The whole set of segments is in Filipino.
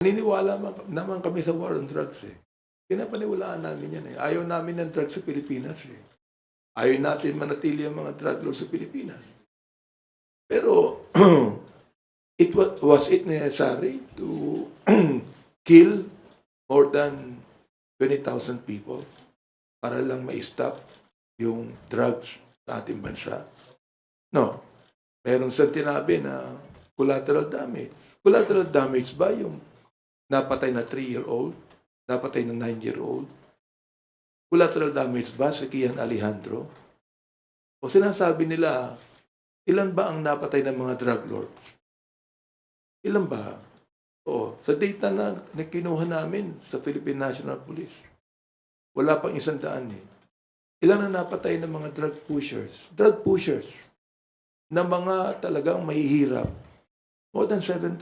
Naniniwala naman kami sa war on drugs eh. Pinapaniwalaan namin yan eh. Ayaw namin ng drugs sa Pilipinas eh. Ayaw natin manatili ang mga drug laws sa Pilipinas. Pero, was it necessary to kill more than 20,000 people para lang ma-stop yung drugs sa ating bansa? No. Meron siyang tinabi na collateral damage. Collateral damage ba yung napatay na 3-year-old? Napatay na 9-year-old? Collateral damage ba si Kian Alejandro? O sinasabi nila, ilan ba ang napatay ng mga drug lords? Ilan ba? Oo. Sa data na kinuha namin sa Philippine National Police, wala pang 100 eh. Ilan ang napatay ng mga drug pushers? Drug pushers na mga talagang mahihirap. More than 7,000.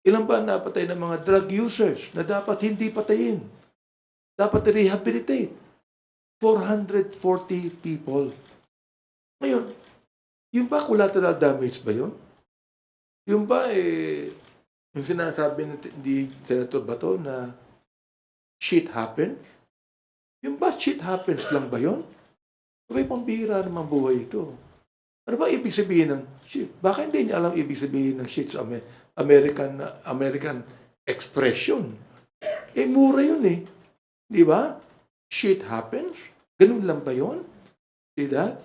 Ilan ba napatay ng mga drug users na dapat hindi patayin? Dapat rehabilitate. 440 people. Ngayon, yung ba collateral damage ba yun? Yung ba yung sinasabi ni Senator Bato na shit happens? Yung ba shit happens lang ba yun? May pambihira naman buhay ito. Ano ba ibig sabihin ng shit? Baka hindi niya alam ibig sabihin ng shit sa American expression. Mura yun eh. Di ba? Shit happens? Ganun lang ba yun? See that?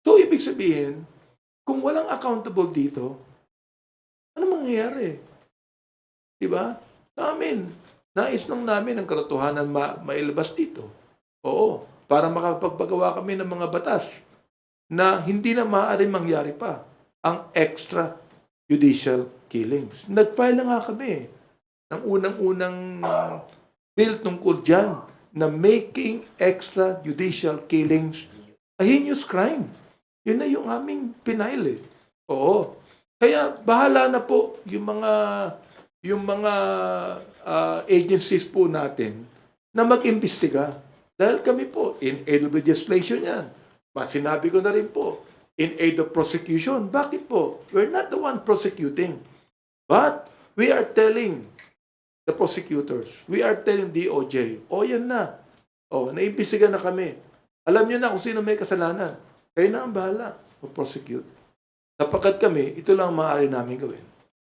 So, ibig sabihin, kung walang accountable dito, ano mangyayari? Di ba? Namin, nais lang namin ang katotohanan mailabas dito. Oo, para makapagpagawa kami ng mga batas na hindi na maaaring mangyari pa ang extrajudicial killings. Nag-file na nga kami ng unang-unang bill tungkol dyan na making extrajudicial killings a heinous crime. Yun na yung aming pinail eh. Oo. Kaya bahala na po yung mga agencies po natin na mag-imbestiga. Dahil kami po, in aid of legislation yan. Sinabi ko na rin po, in aid of prosecution. Bakit po? We're not the one prosecuting. But we are telling the prosecutors, we are telling DOJ, yan na. Naimbestiga na kami. Alam nyo na kung sino may kasalanan. Kayo na ang bahala mag-prosecute. Sapagkat kami, ito lang ang maaari namin gawin.